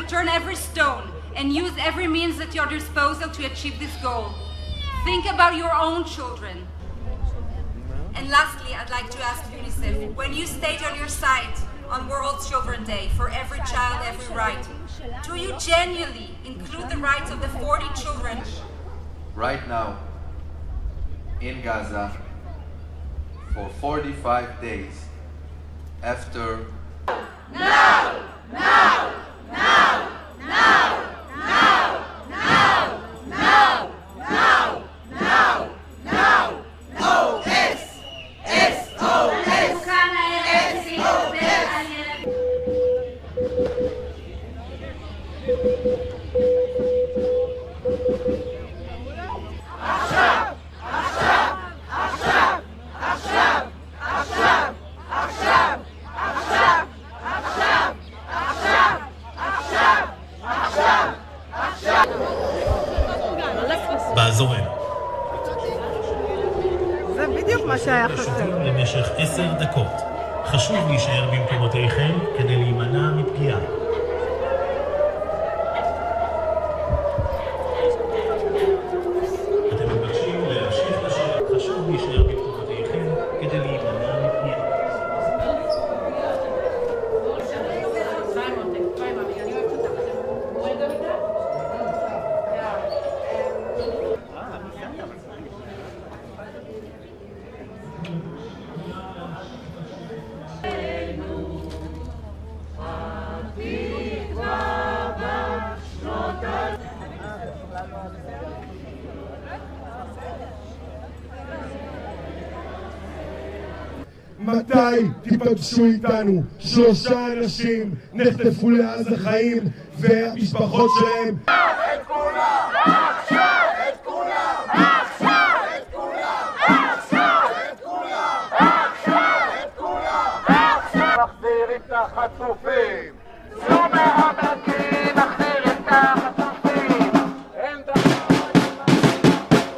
turn every stone and use every means at your disposal to achieve this goal. Think about your own children. And lastly, I'd like to ask UNICEF, when you state on your site on World Children's Day, for every child, every right, do you genuinely include the rights of the 40 children? Right now, in Gaza, for 45 days after. Now! Now! Now! Now! Now! Now! Now! Now! Now! Now! OS! SOS! באזורנו. זה בדיוק מה שהיה חסר. למשך 10 דקות. חשוב להישאר במקומותיכם כדי להימנע מפגיעה. אתם מבקשים להמשיך לשיר. חשוב להישאר במקומותיכם כדי להימנע מפגיעה. מתי תיפגשו איתנו? 3 אנשים נחטפו לעזה חיים והמשפחות שלהם. את כולם! עכשיו! את כולם! עכשיו! את כולם! עכשיו! את כולם! עכשיו! את כולם! עכשיו! מחזירים את החטופים! זו מהמתים!